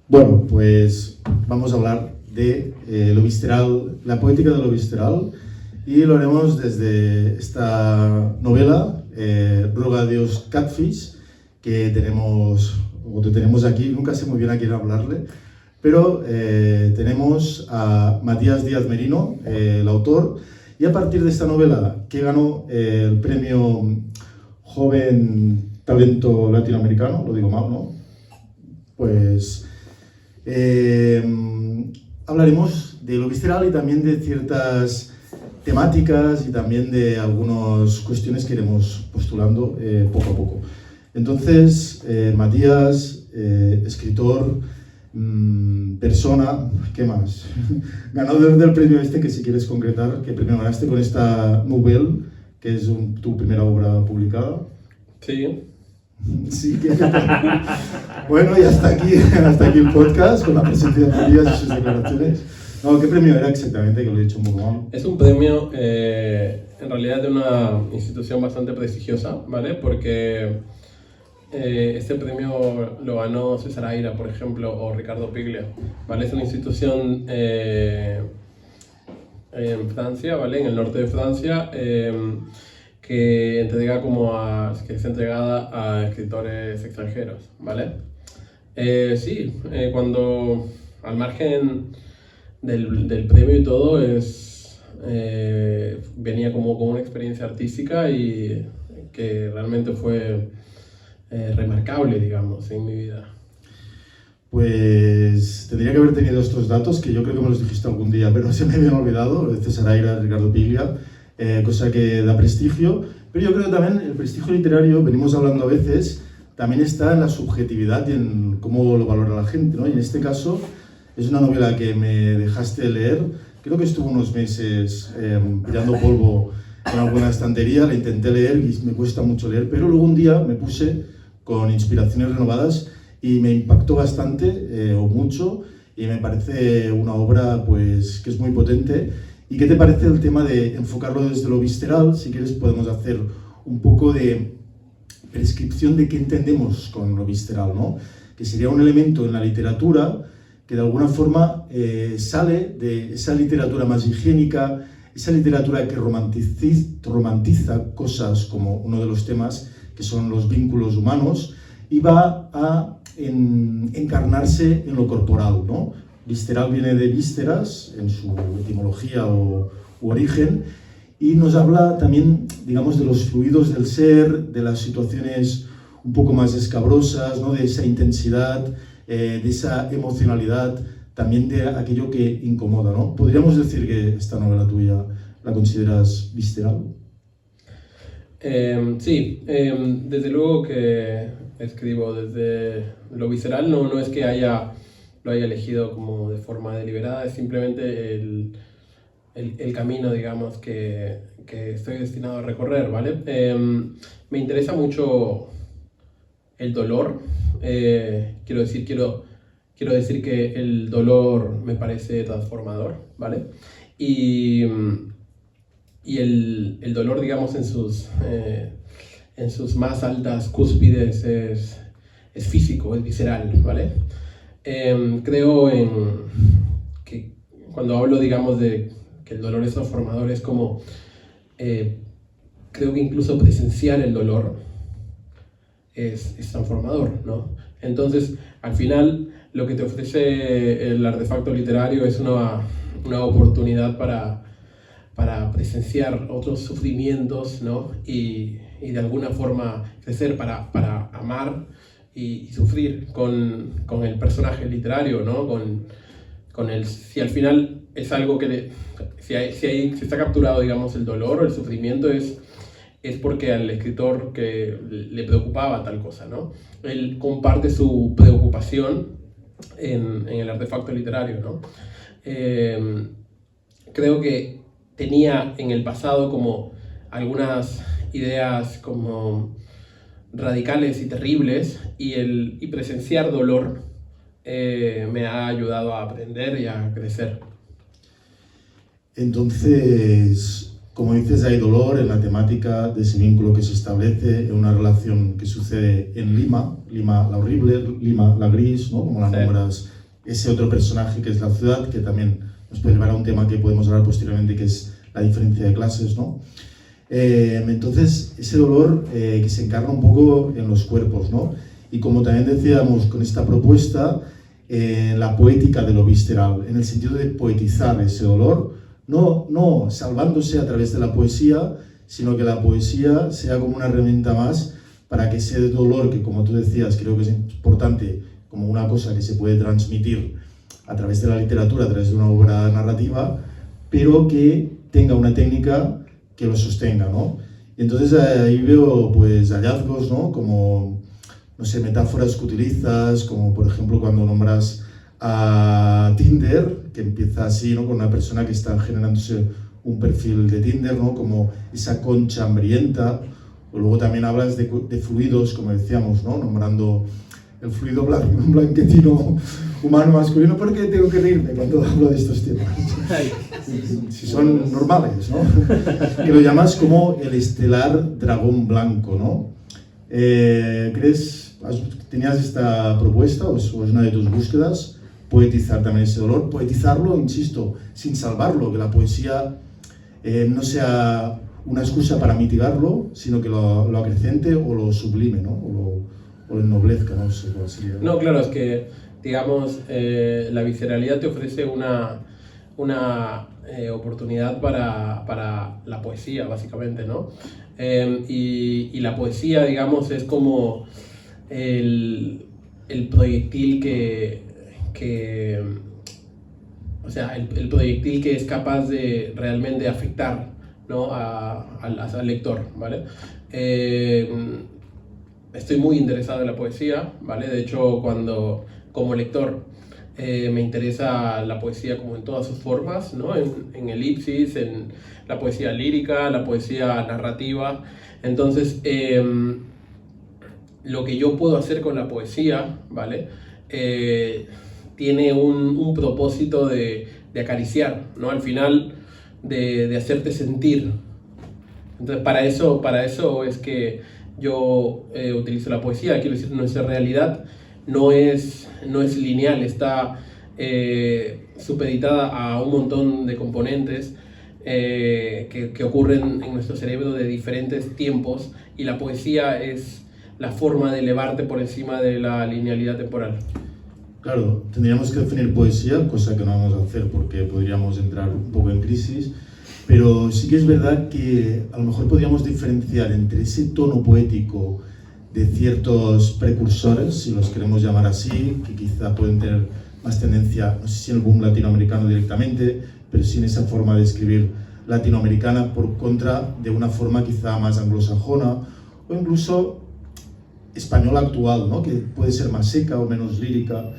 Bueno, pues vamos a hablar de lo visceral, la poética de lo visceral, y lo haremos desde esta novela, Ruega a Dios Catfish, que tenemos aquí. Nunca sé muy bien a quién hablarle, pero tenemos a Matías Díaz Merino, el autor, y a partir de esta novela, que ganó el premio Joven Talento Latinoamericano, lo digo mal, ¿no? Pues hablaremos de lo visceral y también de ciertas temáticas y también de algunas cuestiones que iremos postulando poco a poco. Entonces, Matías, escritor, persona, ¿qué más? Ganador del premio este, que si quieres concretar, ¿qué premio ganaste con esta novela, que es tu primera obra publicada? Sí. Sí, que... Bueno, y hasta aquí el podcast con la presencia de Matías y sus declaraciones. No, ¿qué premio era exactamente? Que lo he dicho un poco mal. Es un premio en realidad de una institución bastante prestigiosa, ¿vale? Porque este premio lo ganó César Aira, por ejemplo, o Ricardo Piglia, ¿vale? Es una institución en Francia, ¿vale? En el norte de Francia, que es entregada a escritores extranjeros, ¿vale? Sí, cuando al margen del premio y todo, venía como con una experiencia artística y que realmente fue remarcable, digamos, en mi vida. Pues tendría que haber tenido estos datos, que yo creo que me los dijiste algún día, pero se me habían olvidado, de César Aira, Ricardo Piglia, cosa que da prestigio. Pero yo creo que también el prestigio literario, venimos hablando a veces, también está en la subjetividad y en cómo lo valora la gente, ¿no? Y en este caso es una novela que me dejaste leer, creo que estuve unos meses pillando polvo en alguna estantería, la intenté leer y me cuesta mucho leer, pero luego un día me puse con inspiraciones renovadas y me impactó bastante o mucho, y me parece una obra pues que es muy potente. ¿Y qué te parece el tema de enfocarlo desde lo visceral? Si quieres podemos hacer un poco de prescripción de qué entendemos con lo visceral, ¿no? Que sería un elemento en la literatura que de alguna forma sale de esa literatura más higiénica, esa literatura que romantiza cosas como uno de los temas que son los vínculos humanos, y va a encarnarse en lo corporal, ¿no? Visceral viene de vísceras, en su etimología u origen, y nos habla también, digamos, de los fluidos del ser, de las situaciones un poco más escabrosas, ¿no? De esa intensidad, de esa emocionalidad, también de aquello que incomoda, ¿no? ¿Podríamos decir que esta novela tuya la consideras visceral? Sí, desde luego que escribo desde lo visceral, no es que lo haya elegido como de forma deliberada, es simplemente el camino, digamos, que estoy destinado a recorrer, ¿vale? Me interesa mucho el dolor, quiero decir que el dolor me parece transformador, ¿vale? Y el dolor, digamos, en sus más altas cúspides es físico, es visceral, ¿vale? Creo que cuando hablo, digamos, de que el dolor es transformador, es como, creo que incluso presenciar el dolor es transformador, ¿no? Entonces, al final, lo que te ofrece el artefacto literario es una oportunidad para presenciar otros sufrimientos, ¿no? Y de alguna forma crecer para amar y sufrir con el personaje literario, ¿no? Si al final es algo que si está capturado, digamos, el dolor o el sufrimiento, es porque al escritor que le preocupaba tal cosa, ¿no? Él comparte su preocupación en el artefacto literario, ¿no? Creo que tenía en el pasado como algunas ideas como radicales y terribles, y presenciar dolor me ha ayudado a aprender y a crecer. Entonces, como dices, hay dolor en la temática de ese vínculo que se establece en una relación que sucede en Lima la horrible, Lima la gris, ¿no? Como la nombras ese otro personaje que es la ciudad, que también nos puede llevar a un tema que podemos hablar posteriormente, que es la diferencia de clases, ¿no? Entonces, ese dolor que se encarna un poco en los cuerpos, ¿no? Y como también decíamos con esta propuesta, la poética de lo visceral, en el sentido de poetizar ese dolor, no salvándose a través de la poesía, sino que la poesía sea como una herramienta más para que ese dolor, que como tú decías, creo que es importante, como una cosa que se puede transmitir a través de la literatura, a través de una obra narrativa, pero que tenga una técnica que lo sostenga, ¿no? Y entonces ahí veo pues hallazgos, ¿no? Como, no sé, metáforas que utilizas, como por ejemplo cuando nombras a Tinder, que empieza así, ¿no? Con una persona que está generándose un perfil de Tinder, ¿no? Como esa concha hambrienta, o luego también hablas de fluidos, como decíamos, ¿no? Nombrando el fluido blanquecino humano masculino, porque tengo que reírme cuando hablo de estos temas. Si son normales, ¿no? Que lo llamas como el estelar dragón blanco, ¿no? ¿Tenías esta propuesta o es una de tus búsquedas? Poetizar también ese dolor, poetizarlo, insisto, sin salvarlo, que la poesía no sea una excusa para mitigarlo, sino que lo acrecente o lo sublime, ¿no? O lo ennoblezca, no sé cuál sería. No, claro, es que, digamos, la visceralidad te ofrece una oportunidad para la poesía, básicamente, ¿no? Y la poesía, digamos, es como el proyectil o sea, el proyectil que es capaz de realmente afectar, ¿no? al lector, ¿vale? Estoy muy interesado en la poesía, ¿vale? De hecho, como lector me interesa la poesía como en todas sus formas, ¿no? En elipsis, en la poesía lírica, la poesía narrativa. Entonces, lo que yo puedo hacer con la poesía, ¿vale? Tiene un propósito de acariciar, ¿no? Al final, de hacerte sentir. Entonces, para eso es que yo utilizo la poesía. Quiero decir, nuestra realidad no es lineal, está supeditada a un montón de componentes que ocurren en nuestro cerebro de diferentes tiempos, y la poesía es la forma de elevarte por encima de la linealidad temporal. Claro, tendríamos que definir poesía, cosa que no vamos a hacer porque podríamos entrar un poco en crisis, pero sí que es verdad que a lo mejor podríamos diferenciar entre ese tono poético de ciertos precursores, si los queremos llamar así, que quizá pueden tener más tendencia, no sé si en el boom latinoamericano directamente, pero sí en esa forma de escribir latinoamericana, por contra de una forma quizá más anglosajona o incluso española actual, ¿no? Que puede ser más seca o menos lírica.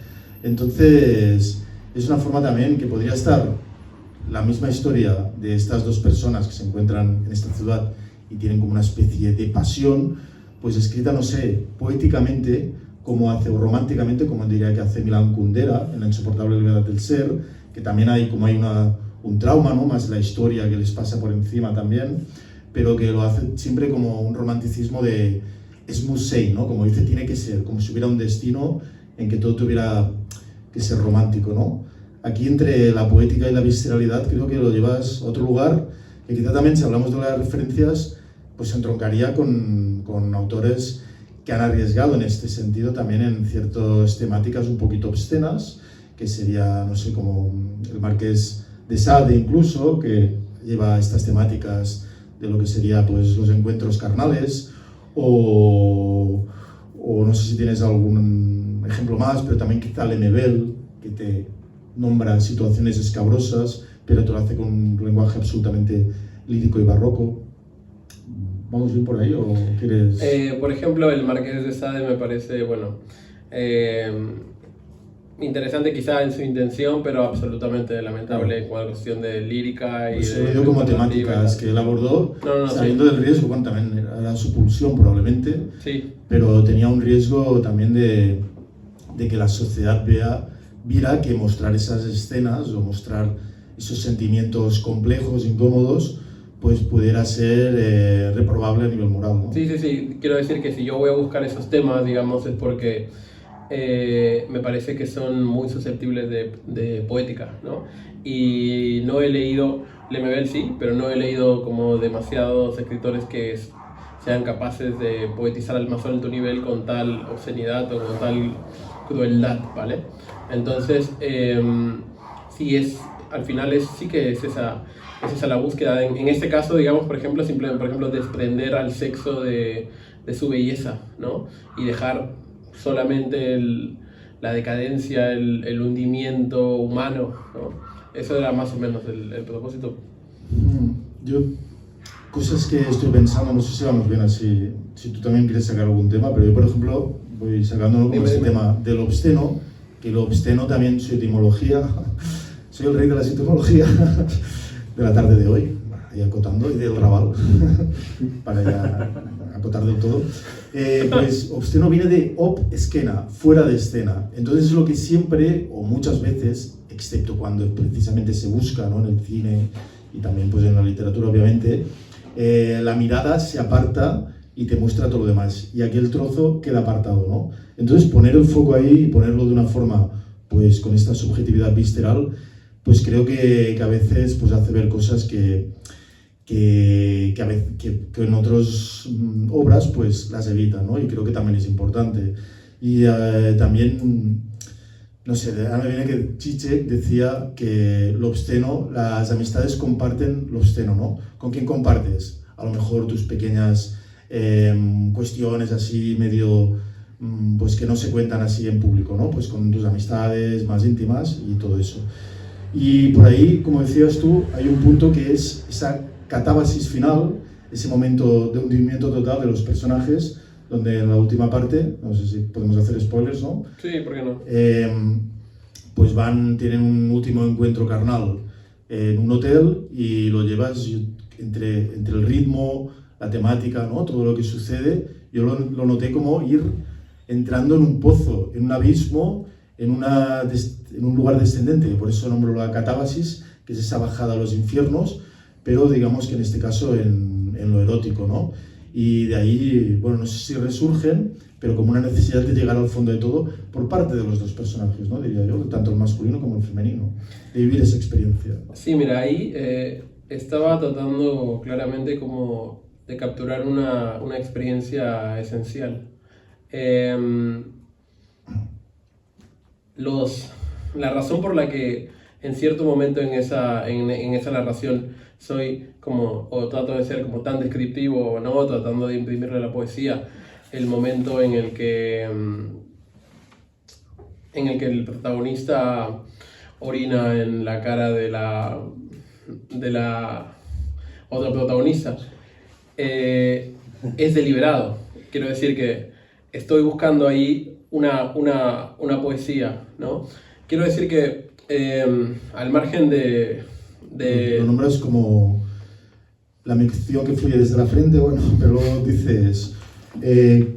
Entonces, es una forma también que podría estar la misma historia de estas dos personas que se encuentran en esta ciudad y tienen como una especie de pasión, pues escrita, no sé, poéticamente, como hace, o románticamente, como diría que hace Milan Kundera en La insoportable levedad del ser, que también hay un trauma, ¿no? Más la historia que les pasa por encima también, pero que lo hace siempre como un romanticismo de es musei, ¿no? Como dice, tiene que ser, como si hubiera un destino en que todo tuviera que ser romántico, ¿no? Aquí entre la poética y la visceralidad creo que lo llevas a otro lugar, que quizá también, si hablamos de las referencias, pues se entroncaría con autores que han arriesgado en este sentido también en ciertas temáticas un poquito obscenas, que sería, no sé, como el Marqués de Sade incluso, que lleva estas temáticas de lo que sería pues los encuentros carnales, o no sé si tienes algún ejemplo más, pero también quizá Lemebel, que te nombra situaciones escabrosas, pero te lo hace con un lenguaje absolutamente lírico y barroco. ¿Vamos bien por ahí o quieres...? Por ejemplo, el Marqués de Sade me parece, bueno, interesante quizá en su intención, pero absolutamente lamentable en cuestión de lírica y pues de... lo digo como temáticas que él abordó, sabiendo del riesgo, bueno, también era su pulsión probablemente, sí, pero tenía un riesgo también de que la sociedad viera que mostrar esas escenas o mostrar esos sentimientos complejos, incómodos, pues pudiera ser reprobable a nivel moral, ¿no? Sí. Quiero decir que si yo voy a buscar esos temas, digamos, es porque me parece que son muy susceptibles de poética, ¿no? Y no he leído, Lemebel sí, pero no he leído como demasiados escritores que sean capaces de poetizar al más alto nivel con tal obscenidad o con tal crueldad, ¿vale? Entonces, sí al final sí que es esa la búsqueda. En este caso, digamos, por ejemplo, desprender al sexo de su belleza, ¿no? Y dejar solamente la decadencia, el hundimiento humano, ¿no? Eso era más o menos el propósito. Yo, cosas que estoy pensando, no sé si vamos bien así, si tú también quieres sacar algún tema, pero yo, por ejemplo, voy sacándolo como ese tema del obsceno, que lo obsceno también su etimología, soy el rey de la etimología de la tarde de hoy, ahí acotando, y del rabal, para ya acotar del todo. Pues obsceno viene de ob escena, fuera de escena. Entonces es lo que siempre, o muchas veces, excepto cuando precisamente se busca, ¿no? En el cine y también pues en la literatura obviamente, la mirada se aparta y te muestra todo lo demás. Y aquel trozo queda apartado, ¿no? Entonces poner el foco ahí y ponerlo de una forma, pues con esta subjetividad visceral, pues creo que a veces pues hace ver cosas que en otras obras pues las evitan, ¿no? Y creo que también es importante. Y también, no sé, ahora me viene que Zizek decía que lo obsceno, las amistades comparten lo obsceno, ¿no? ¿Con quién compartes? A lo mejor tus pequeñas cuestiones así medio, pues que no se cuentan así en público, ¿no? Pues con tus amistades más íntimas y todo eso. Y por ahí, como decías tú, hay un punto que es esa catábasis final, ese momento de hundimiento total de los personajes, donde en la última parte, no sé si podemos hacer spoilers, ¿no? Sí, ¿por qué no? Pues tienen un último encuentro carnal en un hotel y lo llevas entre el ritmo, la temática, ¿no? Todo lo que sucede, yo lo noté como ir entrando en un pozo, en un abismo, en un lugar descendente, por eso nombro la catábasis, que es esa bajada a los infiernos, pero digamos que en este caso en lo erótico, ¿no? Y de ahí, bueno, no sé si resurgen, pero como una necesidad de llegar al fondo de todo por parte de los dos personajes, ¿no? Diría yo, tanto el masculino como el femenino, de vivir esa experiencia. Sí, mira, ahí estaba tratando claramente como de capturar una experiencia esencial. La razón por la que en cierto momento en esa narración soy como, o trato de ser como tan descriptivo, ¿no? Tratando de imprimirle a la poesía el momento en el que el protagonista orina en la cara de la otra protagonista, es deliberado. Quiero decir que estoy buscando ahí una poesía, ¿no? Quiero decir que al margen Lo nombras como la mención que fluye desde la frente, bueno, pero dices,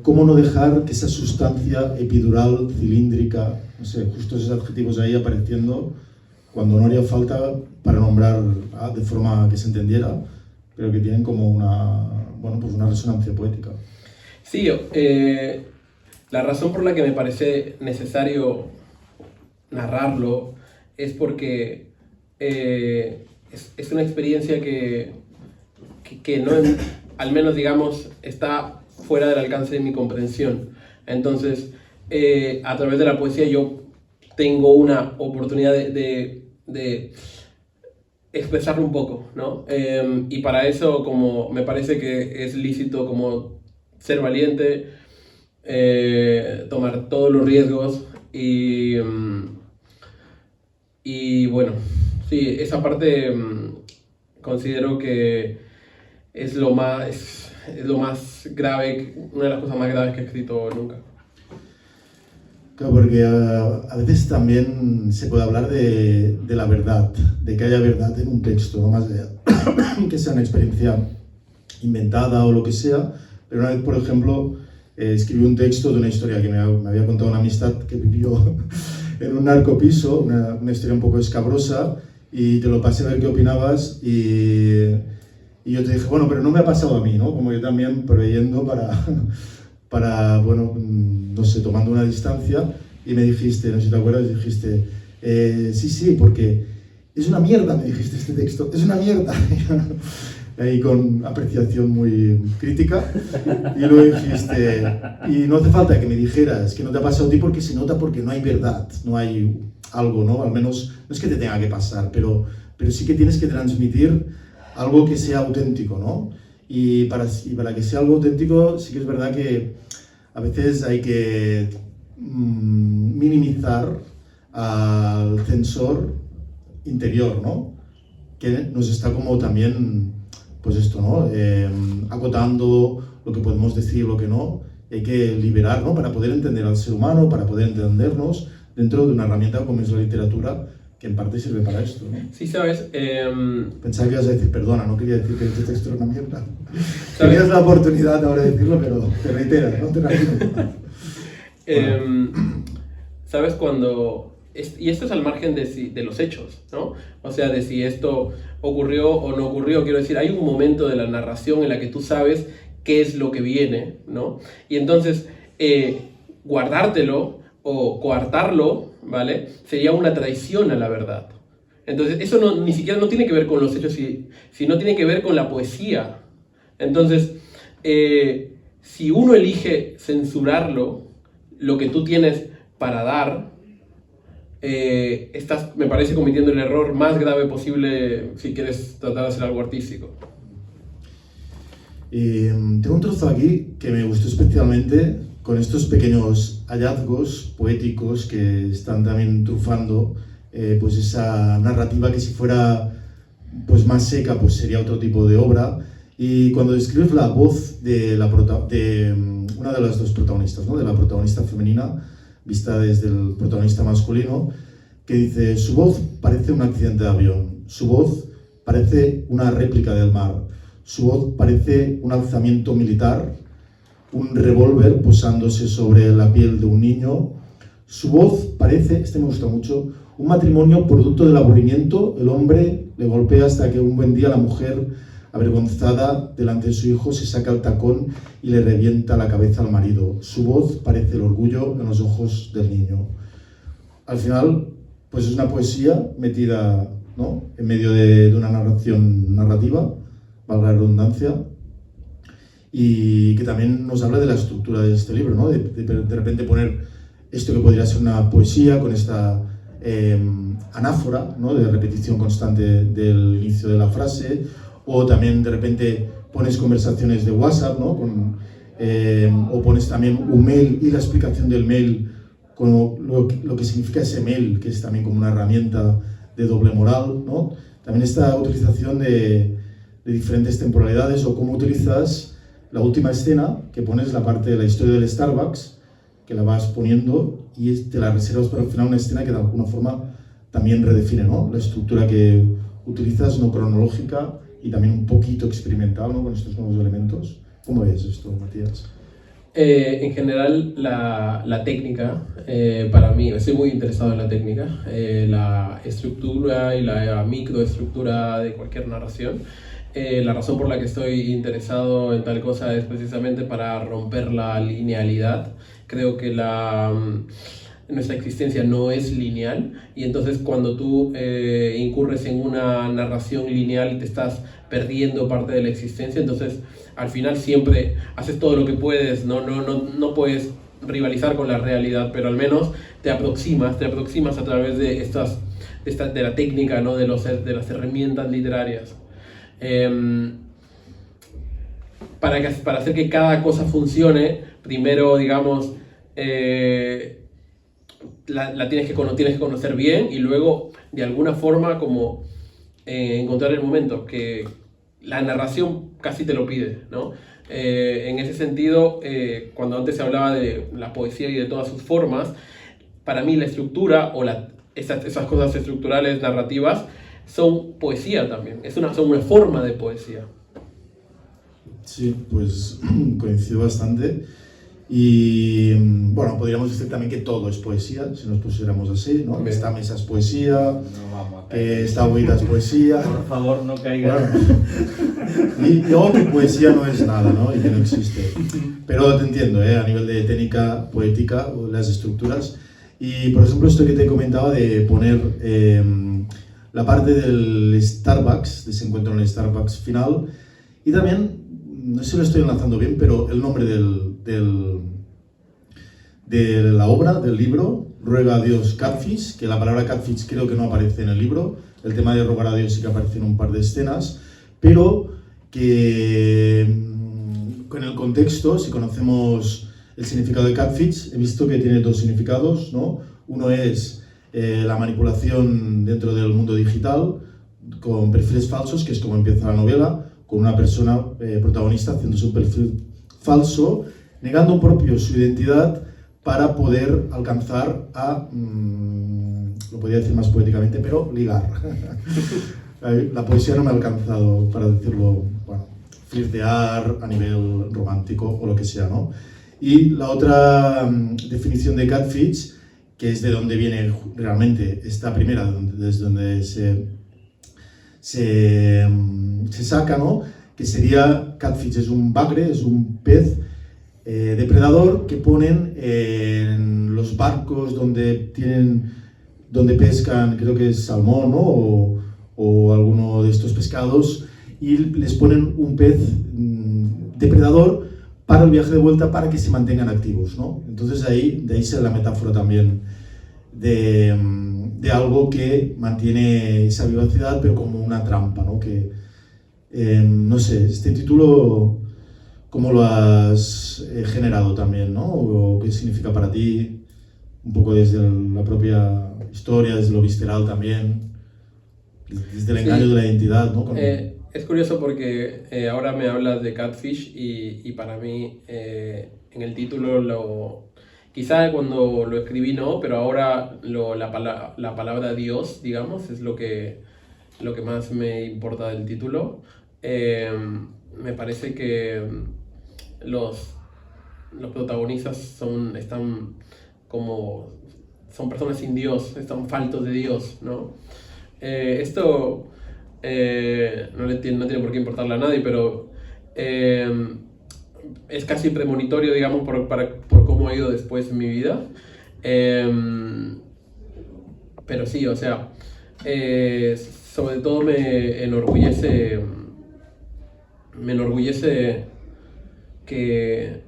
¿cómo no dejar que esa sustancia epidural, cilíndrica, no sé, justo esos adjetivos ahí apareciendo, cuando no haría falta para nombrar de forma que se entendiera, pero que tienen como una resonancia poética? Sí, la razón por la que me parece necesario narrarlo es porque es una experiencia que no, al menos digamos, está fuera del alcance de mi comprensión. Entonces, a través de la poesía yo tengo una oportunidad de expresarlo un poco, ¿no? Y para eso, como me parece que es lícito como ser valiente, tomar todos los riesgos y bueno, sí, esa parte considero que es lo más grave, una de las cosas más graves que he escrito nunca. Claro, porque a veces también se puede hablar de la verdad, de que haya verdad en un texto, no más allá que sea una experiencia inventada o lo que sea, pero una vez, por ejemplo, escribí un texto de una historia que me había contado una amistad que vivió en un narcopiso, una historia un poco escabrosa, y te lo pasé a ver qué opinabas, y yo te dije, bueno, pero no me ha pasado a mí, ¿no? Como yo también preveyendo para, bueno, no sé, tomando una distancia, y me dijiste, no sé si te acuerdas, dijiste, sí, porque es una mierda, me dijiste este texto, es una mierda. Ahí con apreciación muy crítica, y luego dijiste, y no hace falta que me dijeras que no te ha pasado a ti porque se nota, porque no hay verdad, no hay algo, ¿no? Al menos, no es que te tenga que pasar, pero sí que tienes que transmitir algo que sea auténtico, ¿no? Y para que sea algo auténtico, sí que es verdad que a veces hay que minimizar al censor interior, ¿no? Que nos está como también, pues esto, ¿no? Acotando lo que podemos decir, lo que no. Hay que liberar, ¿no? Para poder entender al ser humano, para poder entendernos dentro de una herramienta como es la literatura, que en parte sirve para esto, ¿no? Sí, sabes. Pensaba que ibas a decir, perdona, no quería decir que este texto era una mierda. Tenías la oportunidad ahora de decirlo, pero te reiteras, ¿no? Te reiteras. ¿Sabes cuando...? Y esto es al margen de los hechos, ¿no? O sea, de si esto ocurrió o no ocurrió. Quiero decir, hay un momento de la narración en la que tú sabes qué es lo que viene, ¿no? Y entonces, guardártelo o coartarlo, ¿vale? Sería una traición a la verdad. Entonces, eso ni siquiera no tiene que ver con los hechos, sino tiene que ver con la poesía. Entonces, si uno elige censurarlo, lo que tú tienes para dar, estás, me parece, cometiendo el error más grave posible si quieres tratar de hacer algo artístico. Tengo un trozo aquí que me gustó especialmente, con estos pequeños hallazgos poéticos que están también trufando pues esa narrativa que si fuera pues más seca pues sería otro tipo de obra. Y cuando describes la voz de una de las dos protagonistas, ¿no? De la protagonista femenina, vista desde el protagonista masculino, que dice: su voz parece un accidente de avión, su voz parece una réplica del mar, su voz parece un alzamiento militar, un revólver posándose sobre la piel de un niño, su voz parece, este me gusta mucho, un matrimonio producto del aburrimiento. El hombre le golpea hasta que un buen día la mujer, avergonzada delante de su hijo, se saca el tacón y le revienta la cabeza al marido. Su voz parece el orgullo en los ojos del niño. Al final, pues es una poesía metida, ¿no?, en medio de una narración narrativa, valga la redundancia, y que también nos habla de la estructura de este libro, ¿no? De repente poner esto que podría ser una poesía con esta anáfora, ¿no?, de repetición constante del inicio de la frase. O también de repente pones conversaciones de WhatsApp, ¿no? O pones también un mail y la explicación del mail, con lo que significa ese mail, que es también como una herramienta de doble moral, ¿no? También esta utilización de diferentes temporalidades, o cómo utilizas la última escena, que pones la parte de la historia del Starbucks, que la vas poniendo y te la reservas para el final, una escena que de alguna forma también redefine, ¿no?, la estructura que utilizas, no cronológica, y también un poquito experimental, ¿no?, con estos nuevos elementos. ¿Cómo ves esto, Matías? En general, la técnica, para mí, estoy muy interesado en la técnica, la estructura y la microestructura de cualquier narración. La razón por la que estoy interesado en tal cosa es precisamente para romper la linealidad. Creo que nuestra existencia no es lineal, y entonces cuando tú incurres en una narración lineal te estás perdiendo parte de la existencia. Entonces al final siempre haces todo lo que puedes, no puedes rivalizar con la realidad, pero al menos te aproximas a través de la técnica, ¿no?, de las herramientas literarias. Para hacer que cada cosa funcione, primero, digamos, tienes que conocer bien, y luego de alguna forma como encontrar el momento, que la narración casi te lo pide, ¿no? En ese sentido, cuando antes se hablaba de la poesía y de todas sus formas, para mí la estructura o esas cosas estructurales narrativas son poesía también, son una forma de poesía. Sí, pues coincido bastante. Y bueno, podríamos decir también que todo es poesía, si nos pusiéramos así, ¿no? Que esta mesa es poesía, No vamos a caer. que esta huida es poesía. Por favor, no caigas. Bueno, y luego que poesía no es nada, ¿no? Y que no existe. Pero te entiendo, ¿eh? A nivel de técnica poética, las estructuras. Y por ejemplo, esto que te comentaba de poner la parte del Starbucks, de ese encuentro en el Starbucks final, y también, no sé si lo estoy enlazando bien, pero el nombre de la obra, del libro, Ruega a Dios Catfish, que la palabra catfish creo que no aparece en el libro, el tema de rogar a Dios sí que aparece en un par de escenas, pero que con el contexto, si conocemos el significado de catfish, he visto que tiene dos significados, ¿no? Uno es la manipulación dentro del mundo digital, con perfiles falsos, que es como empieza la novela, con una persona protagonista haciéndose un perfil falso, negando un propio su identidad para poder alcanzar a, lo podría decir más poéticamente, pero ligar. La poesía no me ha alcanzado para decirlo, bueno, flirtear a nivel romántico o lo que sea, ¿no? Y la otra definición de catfish, que es de donde viene realmente esta primera, desde donde se saca, ¿no? Que sería catfish, es un bagre, es un pez depredador que ponen en los barcos donde pescan, creo que es salmón, ¿no? o alguno de estos pescados, y les ponen un pez depredador para el viaje de vuelta para que se mantengan activos, ¿no? Entonces de ahí sale la metáfora también de algo que mantiene esa vivacidad, pero como una trampa, ¿no? Que, no sé, este título, ¿cómo lo has generado también, ¿no? ¿O qué significa para ti? Un poco desde la propia historia, desde lo visceral también, desde el engaño de la identidad, ¿no? Es curioso porque ahora me hablas de catfish y para mí en el título quizá cuando lo escribí no, pero ahora la palabra Dios, digamos, es lo que más me importa del título. Me parece que los protagonistas son personas sin Dios, están faltos de Dios, ¿no? Esto no tiene por qué importarle a nadie, pero es casi premonitorio, digamos, por cómo ha ido después en mi vida. Pero sí, o sea, sobre todo me enorgullece que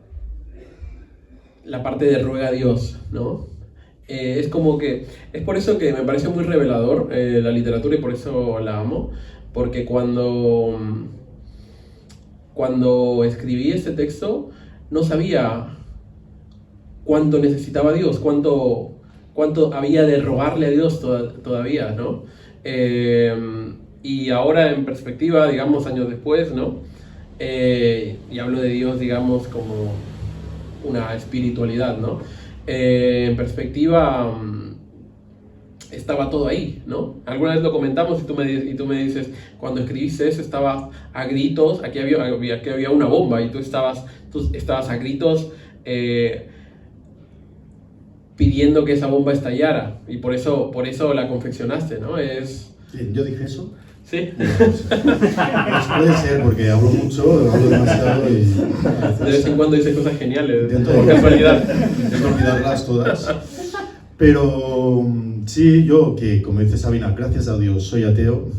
la parte de ruega a Dios, ¿no? Es como que, es por eso que me parece muy revelador la literatura y por eso la amo, porque cuando escribí este texto no sabía cuánto necesitaba a Dios, cuánto había de rogarle a Dios todavía, ¿no? Y ahora en perspectiva, digamos, años después, ¿no? Y hablo de Dios, digamos, como una espiritualidad, ¿no? En perspectiva estaba todo ahí, ¿no? Alguna vez lo comentamos y tú me dices, cuando escribiste eso estaba a gritos, aquí había una bomba y tú estabas a gritos pidiendo que esa bomba estallara y por eso la confeccionaste, ¿no? ¿Yo dije eso? Sí. Pues puede ser, porque hablo mucho, hablo demasiado y... De vez en cuando dices cosas geniales, Intento por casualidad. olvidarlas todas. Pero sí, yo que, como dice Sabina, gracias a Dios soy ateo,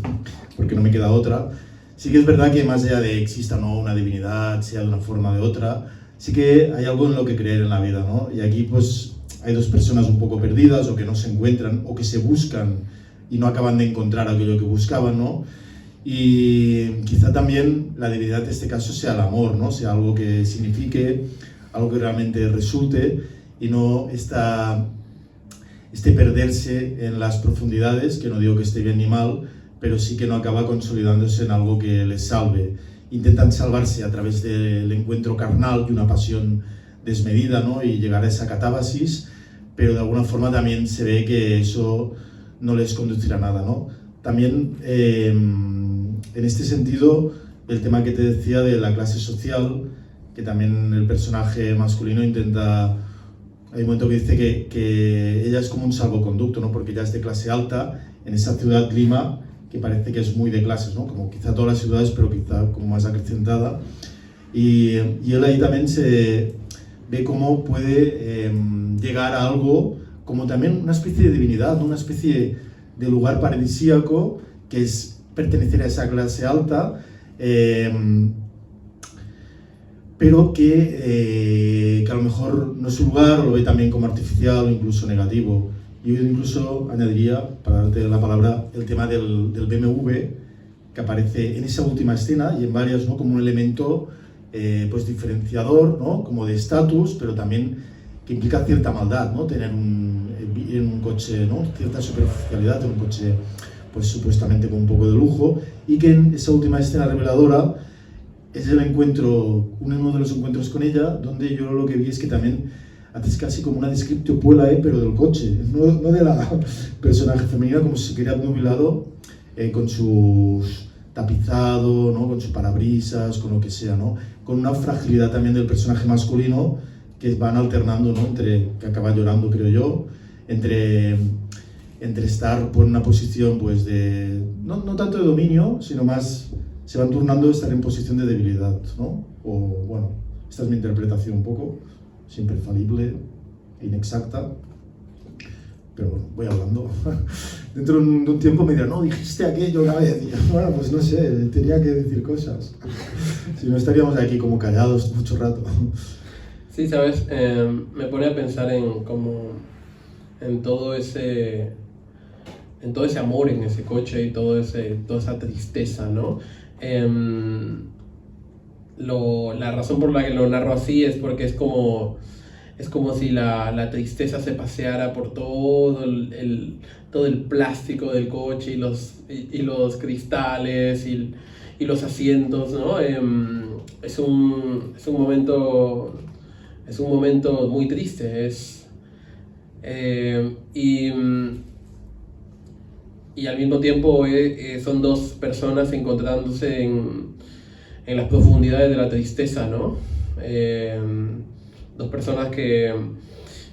porque no me queda otra. Sí que es verdad que más allá de exista o no una divinidad, sea de una forma o de otra, sí que hay algo en lo que creer en la vida, ¿no? Y aquí pues hay dos personas un poco perdidas o que no se encuentran o que se buscan y no acaban de encontrar aquello que buscaban, ¿no? Y quizá también la divinidad en este caso sea el amor, ¿no? Sea algo que signifique, algo que realmente resulte y no este perderse en las profundidades, que no digo que esté bien ni mal, pero sí que no acaba consolidándose en algo que les salve. Intentan salvarse a través del encuentro carnal y una pasión desmedida, ¿no? Y llegar a esa catábasis, pero de alguna forma también se ve que eso no les conducirá a nada, ¿no? También, en este sentido, el tema que te decía de la clase social, que también el personaje masculino intenta... Hay un momento que dice que ella es como un salvoconducto, ¿no? Porque ella es de clase alta en esa ciudad Lima, que parece que es muy de clases, ¿no? Como quizá todas las ciudades, pero quizá como más acrecentada. Y él ahí también se ve cómo puede llegar a algo, como también una especie de divinidad, ¿no? Una especie de lugar paradisíaco, que es pertenecer a esa clase alta, pero que a lo mejor no es su lugar, o lo ve también como artificial o incluso negativo. Yo incluso añadiría, para darte la palabra, el tema del BMW, que aparece en esa última escena y en varias, ¿no? Como un elemento pues diferenciador, ¿no? Como de estatus, pero también que implica cierta maldad, ¿no? Tener en un coche, ¿no? Cierta superficialidad, en un coche pues supuestamente con un poco de lujo, y que en esa última escena reveladora es el encuentro, uno de los encuentros con ella, donde yo lo que vi es que también haces casi como una descriptio puella, pero del coche, no de la personaje femenina, como si se quedara nubilado con su tapizado, ¿no? Con sus parabrisas, con lo que sea, ¿no? Con una fragilidad también del personaje masculino que van alternando, ¿no? Entre, que acaba llorando, creo yo, entre estar por una posición pues de, no tanto de dominio, sino más, se van turnando estar en posición de debilidad, ¿no? O bueno, esta es mi interpretación un poco, siempre falible e inexacta, pero bueno, voy hablando. Dentro de un tiempo me dirán, no, dijiste aquello una vez, y bueno, pues no sé, tenía que decir cosas, si no estaríamos aquí como callados mucho rato. Sí, sabes, me pone a pensar en todo ese amor en ese coche y toda esa tristeza, ¿no? La razón por la que lo narro así es porque es como si la tristeza se paseara por todo el plástico del coche y los cristales y los asientos, ¿no? Es un momento muy triste, y al mismo tiempo son dos personas encontrándose en las profundidades de la tristeza, ¿no? Dos personas que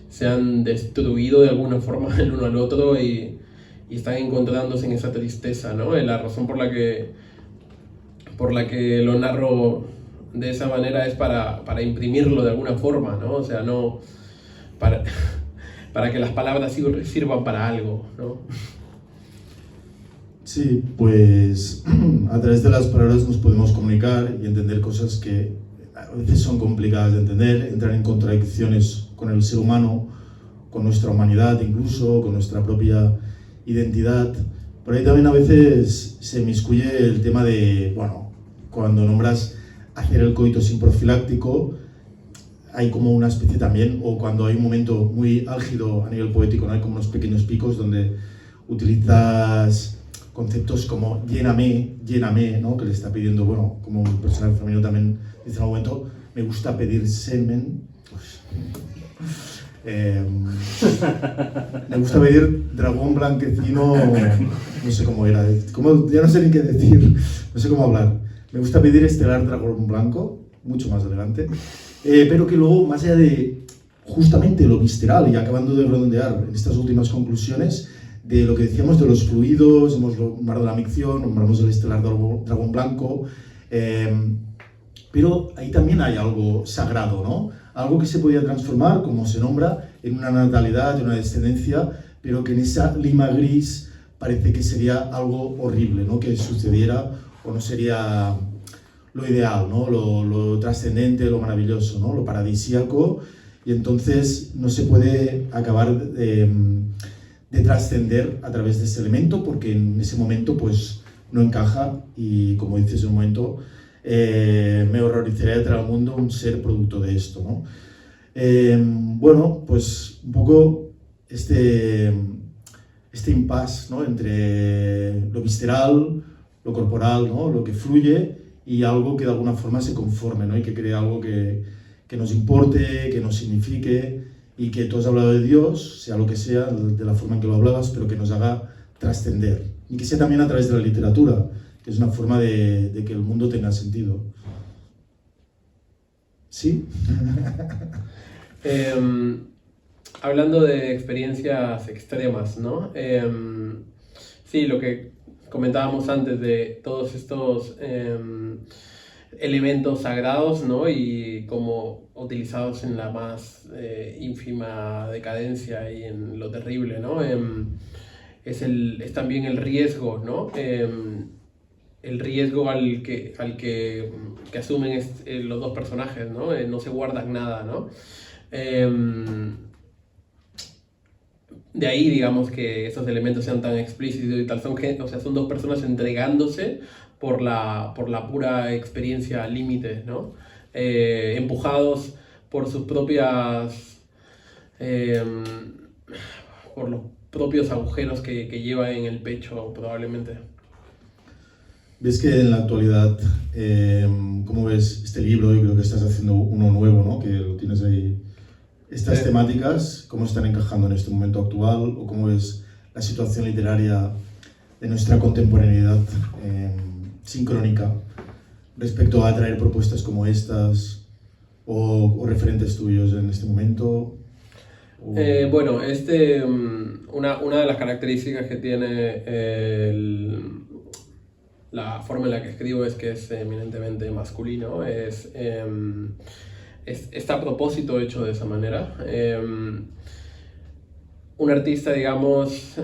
se han destruido de alguna forma el uno al otro y están encontrándose en esa tristeza, ¿no? La razón por la que lo narro de esa manera es para imprimirlo de alguna forma, ¿no? O sea, no para que las palabras sirvan para algo, ¿no? Sí, pues a través de las palabras nos podemos comunicar y entender cosas que a veces son complicadas de entender, entrar en contradicciones con el ser humano, con nuestra humanidad incluso, con nuestra propia identidad. Por ahí también a veces se inmiscuye el tema de, bueno, cuando nombras hacer el coito sin profiláctico, hay como una especie también, o cuando hay un momento muy álgido a nivel poético, ¿no? Hay como unos pequeños picos donde utilizas conceptos como lléname, ¿no? Que le está pidiendo, bueno, como un personaje femenino también dice en un momento, me gusta pedir semen. Me gusta pedir dragón blanquecino, no sé cómo era, ya no sé ni qué decir, no sé cómo hablar. Me gusta pedir estelar dragón blanco, mucho más elegante, pero que luego, más allá de justamente lo visceral, y acabando de redondear en estas últimas conclusiones, de lo que decíamos de los fluidos, hemos nombrado la micción, nombramos el estelar dragón blanco, pero ahí también hay algo sagrado, ¿no? Algo que se podía transformar, como se nombra, en una natalidad, en una descendencia, pero que en esa lima gris parece que sería algo horrible, ¿no? Que sucediera o no sería lo ideal, ¿no? Lo trascendente, lo maravilloso, ¿no? Lo paradisíaco, y entonces no se puede acabar de trascender a través de ese elemento, porque en ese momento pues no encaja, y como dices en un momento, me horrorizaría de traer al mundo un ser producto de esto, ¿no? Bueno, pues un poco este impasse, ¿no? Entre lo visceral, lo corporal, ¿no? Lo que fluye, y algo que de alguna forma se conforme, ¿no? Y que cree algo que nos importe, que nos signifique, y que tú has hablado de Dios, sea lo que sea, de la forma en que lo hablabas, pero que nos haga trascender. Y que sea también a través de la literatura, que es una forma de que el mundo tenga sentido. Sí. Hablando de experiencias extremas, ¿no? Sí, lo que comentábamos antes de todos estos elementos sagrados, ¿no? Y como utilizados en la más ínfima decadencia y en lo terrible, ¿no? Es también el riesgo, ¿no? El riesgo que asumen los dos personajes, ¿no? No se guardan nada, ¿no? De ahí, digamos, que esos elementos sean tan explícitos y tal, son dos personas entregándose por la pura experiencia límite, ¿no? Empujados por sus propias... por los propios agujeros que lleva en el pecho, probablemente. ¿Ves que en la actualidad, cómo ves este libro? Yo creo que estás haciendo uno nuevo, ¿no? Que lo tienes ahí. Estas temáticas, ¿cómo están encajando en este momento actual? ¿O cómo ves la situación literaria de nuestra contemporaneidad sincrónica respecto a traer propuestas como estas o referentes tuyos en este momento? Bueno, una de las características que tiene la forma en la que escribo es que es eminentemente masculino, está a propósito hecho de esa manera. Un artista, digamos,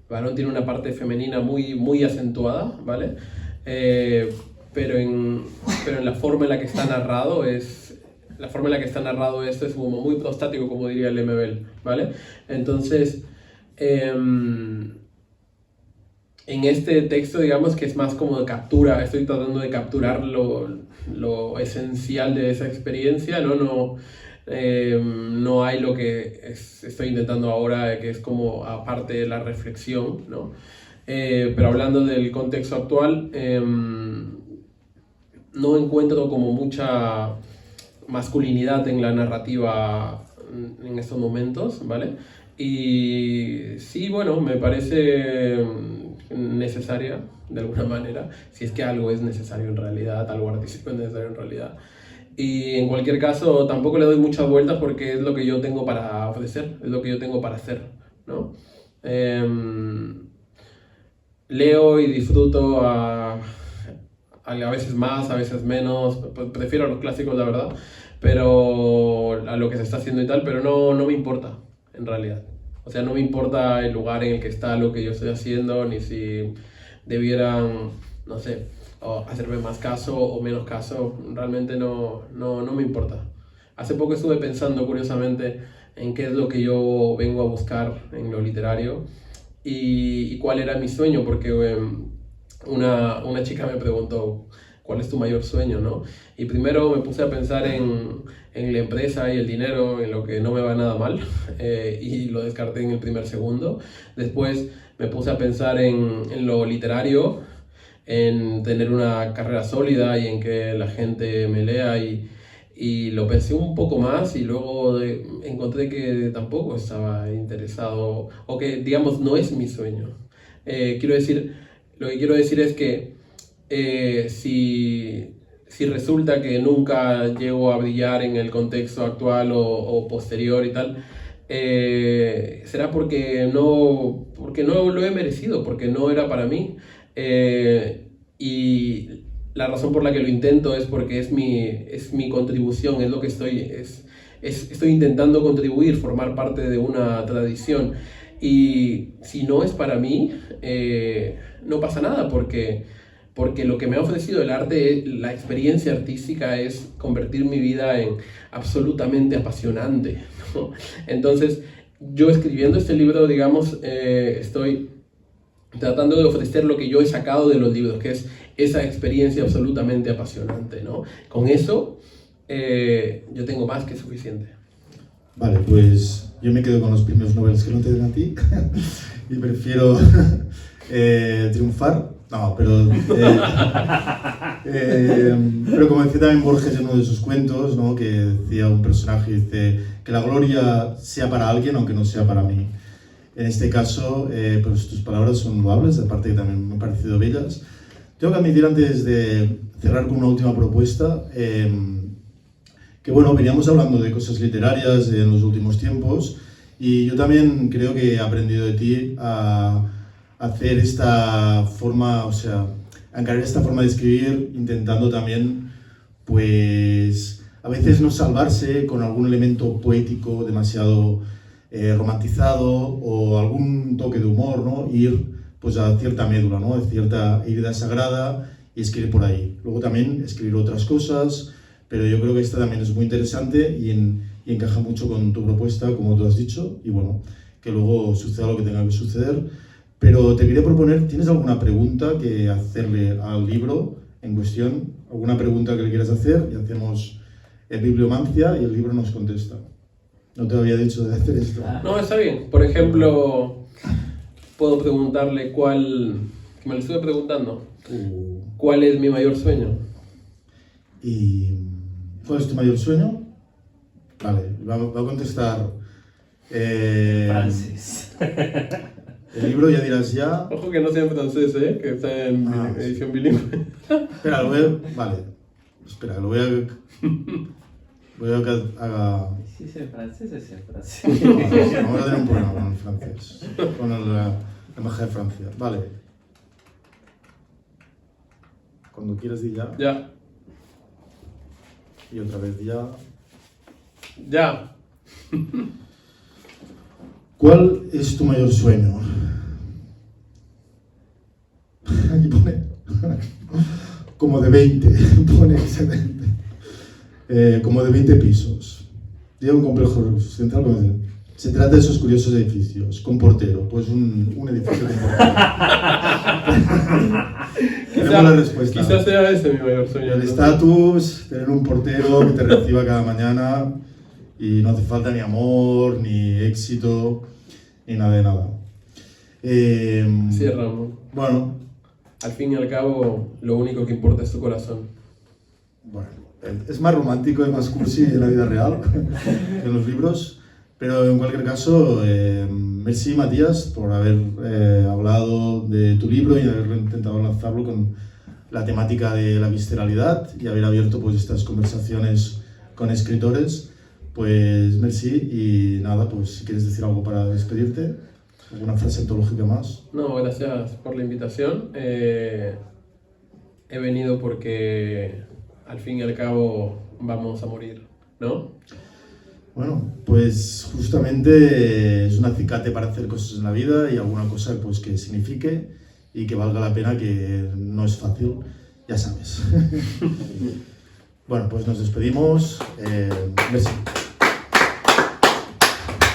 varón tiene una parte femenina muy acentuada, ¿vale? Pero en la forma en la que está narrado esto es como muy prostático, como diría Lemebel, ¿vale? Entonces, en este texto, digamos que es más como de captura, estoy tratando de capturar lo esencial de esa experiencia, ¿no? No hay lo que estoy intentando ahora, que es como aparte de la reflexión, ¿no? Pero hablando del contexto actual, no encuentro como mucha masculinidad en la narrativa en estos momentos, ¿vale? Y sí, bueno, me parece necesaria de alguna manera, si es que algo es necesario en realidad, algo artístico es necesario en realidad. Y en cualquier caso tampoco le doy muchas vueltas porque es lo que yo tengo para ofrecer, es lo que yo tengo para hacer, ¿no? Leo y disfruto a veces más, a veces menos, prefiero a los clásicos, la verdad, pero a lo que se está haciendo y tal, pero no me importa, en realidad. O sea, no me importa el lugar en el que está lo que yo estoy haciendo, ni si debieran, no sé, hacerme más caso o menos caso, realmente no me importa. Hace poco estuve pensando, curiosamente, en qué es lo que yo vengo a buscar en lo literario y cuál era mi sueño, porque una chica me preguntó, ¿cuál es tu mayor sueño, no? Y primero me puse a pensar en la empresa y el dinero, en lo que no me va nada mal, y lo descarté en el primer segundo. Después me puse a pensar en lo literario, en tener una carrera sólida y en que la gente me lea, y lo pensé un poco más y luego encontré que tampoco estaba interesado, o que, digamos, no es mi sueño. Lo que quiero decir es que si resulta que nunca llego a brillar en el contexto actual o posterior y tal, será porque no lo he merecido, porque no era para mí. Y la razón por la que lo intento es porque es mi contribución, es lo que estoy intentando contribuir, formar parte de una tradición. Y si no es para mí, no pasa nada, porque lo que me ha ofrecido el arte, la experiencia artística, es convertir mi vida en absolutamente apasionante, ¿no? Entonces, yo escribiendo este libro, digamos, estoy tratando de ofrecer lo que yo he sacado de los libros, que es esa experiencia absolutamente apasionante, ¿no? Con eso, yo tengo más que suficiente. Vale, pues yo me quedo con los premios Nobel que no te den a ti y prefiero triunfar. No, pero como decía también Borges en uno de sus cuentos, ¿no? Que decía un personaje, dice que la gloria sea para alguien aunque no sea para mí. En este caso, pues tus palabras son loables, aparte que también me han parecido bellas. Tengo que admitir, antes de cerrar con una última propuesta. Que bueno, veníamos hablando de cosas literarias en los últimos tiempos y yo también creo que he aprendido de ti a hacer esta forma, o sea, a encarar esta forma de escribir intentando también, pues, a veces no salvarse con algún elemento poético demasiado romantizado o algún toque de humor, ¿no? Ir pues a cierta médula, ¿no? A cierta herida sagrada y escribir por ahí. Luego también escribir otras cosas, pero yo creo que esta también es muy interesante y encaja mucho con tu propuesta, como tú has dicho, y bueno, que luego suceda lo que tenga que suceder. Pero te quería proponer, ¿tienes alguna pregunta que hacerle al libro en cuestión? ¿Alguna pregunta que le quieras hacer? Y hacemos el bibliomancia y el libro nos contesta. No te había dicho de hacer esto. No, está bien. Por ejemplo, puedo preguntarle que me lo estuve preguntando, ¿cuál es mi mayor sueño? ¿Y cuál es tu mayor sueño? Vale, va a contestar Francis. el libro, ya dirás ya. Ojo que no sea en francés, que está en edición bilingüe. Espera, vale. Espera, lo voy a que haga... Si es en francés, es en francés. No, voy a tener un problema con el francés, con la embajada de Francia. Vale. Cuando quieras di ya. Ya. Y otra vez ya. Ya. ¿Cuál es tu mayor sueño? Aquí pone como de 20, pone excelente. Como de 20 pisos. Tiene un complejo central. Se trata de esos curiosos edificios, con portero, pues un edificio con portero. Tenemos la respuesta. Quizás sea ese mi mayor sueño. El estatus, tener un portero que te reciba cada mañana y no hace falta ni amor, ni éxito, ni nada de nada. Sí, Ramón. Bueno, Al fin y al cabo, lo único que importa es tu corazón. bueno, es más romántico y más cursi en la vida real que en los libros, pero en cualquier caso, merci Matías por haber hablado de tu libro y haber intentado lanzarlo con la temática de la visceralidad y haber abierto pues estas conversaciones con escritores. Pues merci y nada, pues si quieres decir algo para despedirte, alguna frase antológica más. No, gracias por la invitación. He venido porque al fin y al cabo vamos a morir, ¿no? Bueno, pues justamente es un acicate para hacer cosas en la vida y alguna cosa pues que signifique y que valga la pena, que no es fácil, ya sabes. Bueno, pues nos despedimos. Merci.